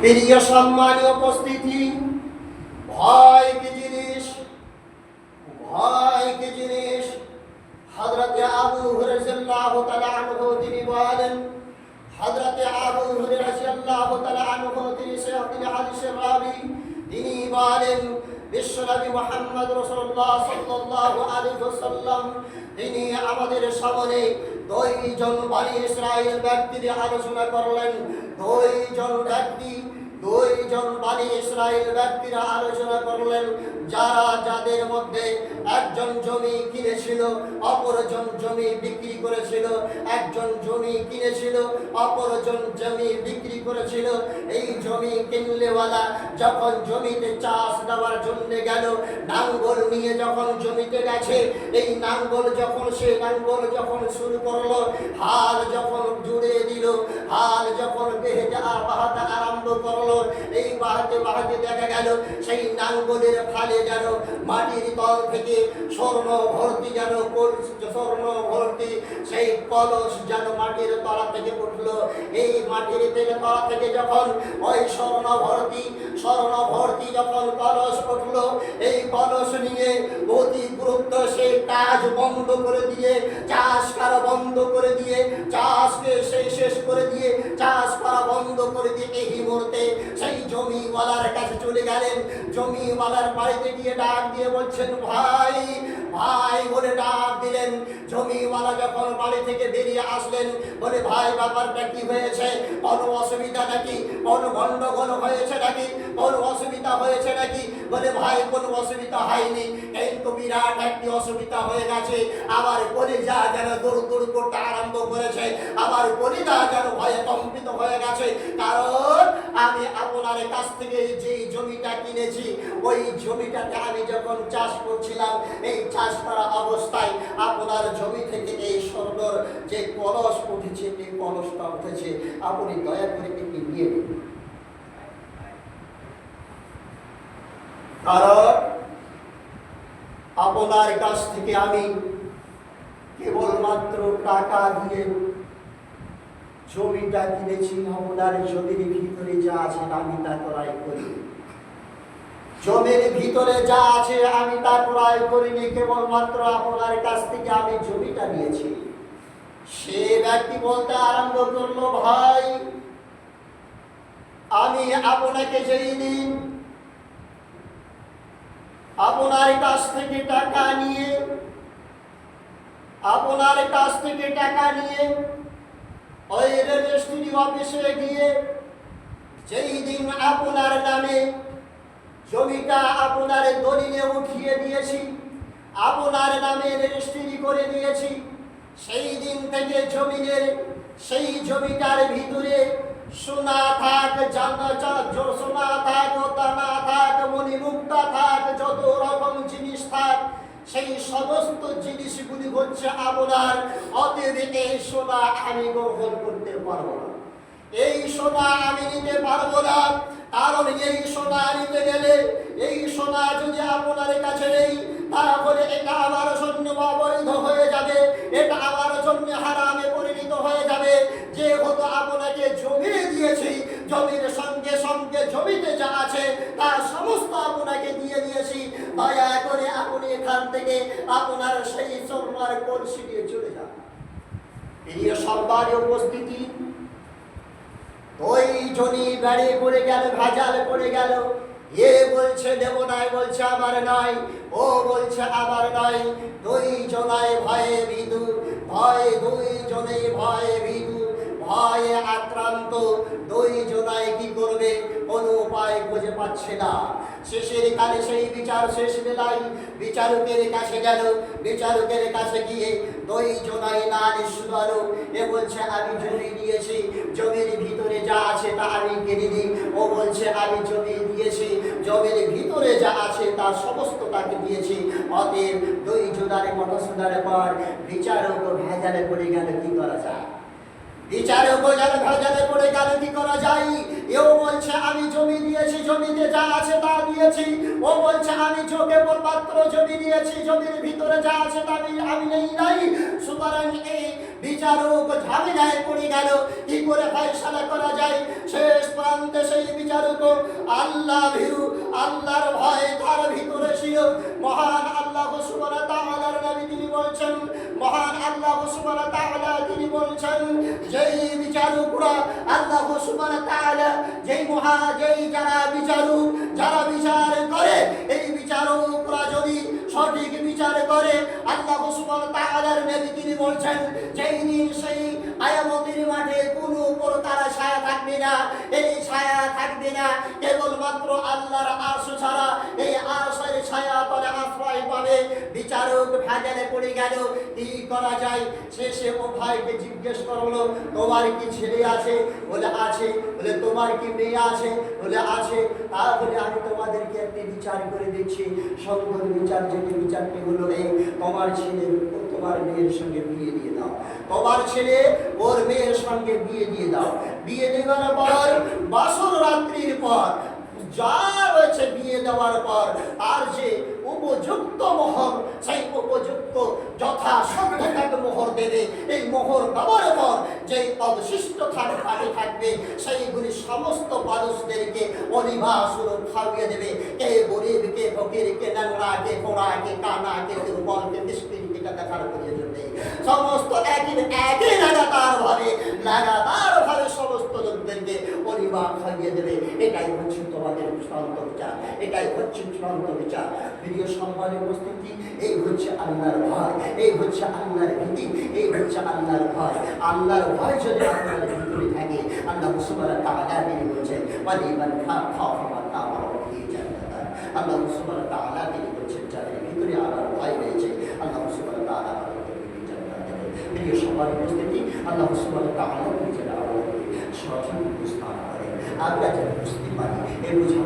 প্রিয় সম্মানীয় উপস্থিতি, ভয় কি জিনিস, ভয় কি জিনিস। হযরতে আবু হুরায়রা রাদিয়াল্লাহু তাআলা আনহু তিনি বলেন, হযরতে আবু হুরায়রা রাদিয়াল্লাহু তাআলা আনহু তিনি হাদিসের রাবী, তিনি বলেন বিশ্বনবী মুহাম্মদ রাসূলুল্লাহ সাল্লাল্লাহু আলাইহি ওয়াসাল্লাম তিনি আমাদের সামনে দুইজন বনি ইসরাইল ব্যক্তির আলোচনা করলেন। দুইজন বনি ইসরাইল ব্যক্তিরা আলোচনা করলেন, যাদের মধ্যে একজন জমি কিনেছিল, অপরজন জমি বিক্রি করেছিল। একজন জমি কিনেছিল, অপরজন জমি বিক্রি করেছিল। এই জমি কিনলেওয়ালা যখন জমিতে চাষ দেওয়ার জন্য গেল, নাঙ্গল নিয়ে যখন জমিতে গেছে, এই নাঙ্গল যখন শুরু করলো, হাল যখন জুড়ে দিল, হাল যখন বাহাতে আরম্ভ করলো, এই বাহাতে দেখা গেল সেই নাঙ্গলের ফালে যেন মাটির তল থেকে স্বর্ণ ভর্তি সেই কলস যেন মাটির তলা থেকে উঠলো। এই মাটির তলা থেকে যখন ওই স্বর্ণ ভর্তি যখন কলস উঠলো, এই কলস নিয়ে অতি গুরুত্ব সেই কাজ বন্ধ করে দিয়ে, চাষ করা বন্ধ করে দিয়ে, চাষকে শেষ করে দিয়ে, চাষ করা বন্ধ করে দিয়ে এই মুহূর্তে সেই জমিওয়ালার কাছে চলে গেলেন। জমিওয়ালার বাড়িতে গিয়ে ডাক দিয়ে বলছেন, ভাই ভাই বলে ডাক দিলেন। জমিওয়ালা যখন বাড়ি থেকে বেরিয়ে আসলেন, বলে, ভাই ব্যাপারটা কি হয়েছে? কোনো অসুবিধা নাকি? কোনো গন্ডগোল হয়েছে নাকি? কোনো অসুবিধা হয়েছে নাকি? বলে, ভাই কোনো অসুবিধা হয়নি, কিন্তু বিরাট একটি অসুবিধা হয়ে গেছে। আমার কলিজা যেন দৌড় করতে আরম্ভ করেছে, আমার কলিজা যেন ভয়ে কম্পিত হয়ে গেছে। কারণ আমি আপনার কাছ থেকে যে জমিটা কিনেছি, ওই জমিটাতে আমি যখন চাষ করছিলাম, এই চাষ করা অবস্থায় আপনার জমি থেকে এই স্বর্ণর যে কলস উঠেছে, এই কলসটা উঠেছে, আপনি দয়া করে এটি নিয়ে নিন। কারণ আপনার কাছ থেকে আমি কেবলমাত্র টাকা দিয়ে জমিটা কিনেছি, আপনার জমির ভিতরে যা আছে আমি তা ক্রয় করি। জমির ভিতরে যা আছে আমি তা ক্রয় করিনি, কেবলমাত্র আপনার কাছ থেকে আমি জমিটা নিয়েছি। সে ব্যক্তি বলতে আরম্ভ করলো, ভাই আমি আপনাকে যেই দিন আপনার কাছ থেকে টাকা নিয়ে ওই রেজিস্ট্রি অফিসে গিয়ে যেই দিন আপনার নামে জমিটা আপনার দলিলে উঠিয়ে দিয়েছি, আপনার নামে রেজিস্ট্রি করে দিয়েছি, সেই দিন থেকে সেই জমিটার ভিতরে সোনা থাক, সোনা থাক, দানা থাক, মণিমুক্তা থাক, যত রকম জিনিস থাক, সেই সমস্ত জিনিসগুলি হচ্ছে আপনার। অতএব এই সোনা আমি গ্রহণ করতে পারবো না, এই সোনা আমি নিতে পারবো না। কারণ এই সোনা নিতে গেলে, এই সোনা যদি আপনার কাছে নেই, তাহলে এটা আমার জন্য অবৈধ হয়ে যাবে, এটা আমার জন্য হারামে পরিণত হয়ে যাবে। যেহেতু আপনাকে জমি দিয়েছি, জমির সঙ্গে সঙ্গে জমিতে যা আছে তার সমস্ত আপনাকে দিয়ে দিয়েছি, দয়া করে আপনি এখান থেকে আপনার সেই সোনার কলসি দিয়ে চলে যান। প্রিয় সম্মানীয় উপস্থিতি, দুইজনই বেড়ে পড়ে গেল, ভেজাল পড়ে গেল। এ বলছে দেব নাই, বলছে আমার নাই, ও বলছে আমার নাই। দুইজনায় ভয়ে ভীতু, দুইজনেই ভয়ে ভীতু, ভয়ে আক্রান্ত। দুইজনায় কি করবে কোনো উপায় খুঁজে পাচ্ছে না। শেষের কালে সেই বিচার শেষ বেলায় বিচারকের কাছে গেল। বিচারকের কাছে গিয়ে দুইজনাই নালিশ করলো। এ বলছে আমি জমি দিয়েছি, জমির ভিতরে যা আছে তা আমি কিনে দিই। ও বলছে আমি জমি দিয়েছি, জমির ভিতরে যা আছে তার সমস্ত তাকে দিয়েছি। অতএব দুইজনের কথা শোনার পর বিচারক ভেজালে পড়ে গেল, কি করা যায়? বিচারক ভেজালে পড়ে গেল, কি করা যায়? এও বলছে আমি জমি দিয়েছি, জমিতে যা আছে তা দিয়েছি। ও বলছে আমি কেবলমাত্র জমি দিয়েছি, জমির ভিতরে যা আছে তা আমি নেই নাই। সুতরাং এই বিচারক ঝামেলায় পড়ে গেল, কি করে ফয়সালা করা যায়। শেষ প্রান্তে সেই বিচারক আল্লাহ ভীরু, আল্লাহর ভয় তার ভিতরে ছিল। মহান আল্লাহ সুবহানাহু ওয়া তাআলার নবী তিনি বলছেন, মহান আল্লাহ সুবহানাহু ওয়া তাআলা তিনি বলছেন, যেই বিচারকরা আল্লাহ সুবহানাহু ওয়া তাআলা যেই যারা বিচারক, যারা বিচার করে, এই বিচারকরা যদি সঠিক বিচার করে, আল্লাহ সুবহানাহু ওয়া তাআলার নবী তিনি বলছেন, যেই দিন সেই কিয়ামতের মাঠে কোনো প্রকার ছায়া থাকবে না। এই ছায়া থাকবে না কেবলমাত্র আল্লাহর আরশ ছাড়া। এই আরশের ছায়া তলে আশ্রয় পাবে। বিচারক ভেজালে পড়ে গেল, কি করা যায়? শেষে ও ভাইকে জিজ্ঞেস করলো, তোমার কি ছেলে আছে? বলে আছে। বলে তোমার কি মেয়ে আছে? বলে আছে। তাহলে আমি তোমাদেরকে একটি বিচার করে দিচ্ছি, সুন্দর বিচার। যেটি বিচারটি হলো এই, তোমার ছেলে তোমার মেয়ের সঙ্গে বিয়ে দিয়ে দাও। তোমার ছেলে ওর মেয়ের সঙ্গে বিয়ে দিয়ে দাও। বিয়ে দেওয়ার পর বাসর রাত্রির পর যা রয়েছে, বিয়ে দেওয়ার পর আর যে উপযুক্ত মোহর, সেই উপযুক্ত যথাসাধ্য মোহর দেবে। এই মোহর দেওয়ার পর যে অবশিষ্ট থাকবে সেইগুলি সমস্ত মানুষদেরকে অনিবাসুর খাওয়িয়ে দেবে। কে গরিব, কে ফকির, কে নোংরা, কে খোড়া, কে কানা, কে দুর্বল, কে মিসকিনকে দেখার প্রয়োজন নেই। সমস্ত একই লাগাতার ভাবে সমস্ত লোকদেরকে পরিবার খাইয়ে দেবে। এটাই হচ্ছে তোমাদের চূড়ান্ত বিচার, এটাই হচ্ছে চূড়ান্ত বিচার। প্রিয় সম্মানের উপস্থিতি, এই হচ্ছে আল্লাহর ভয়, এই হচ্ছে আল্লাহর ভীতি, এই হচ্ছে আল্লাহর ভয়। আল্লাহর ভয় যদি আপনার ভিতরে থাকে, আল্লাহ সুবহানাহু ওয়া তাআলা তিনি বলছেন, ওয়ালিমান খাফা মাকামা জান্নাত। আল্লাহ সুবহানাহু ওয়া তাআলা তিনি বলছেন, যাদের ভিতরে আল্লাহর ভয় রয়েছে, আল্লাহ সুবহানাহু ওয়া তাআলা প্রিয় সবার উপস্থিতি, আল্লাহ সুবহানাহু ওয়া তাআলা নিজের আলোকে সঠিক উপস্থান করেন। আমরা যেন বুঝতে পারি, এই বুঝে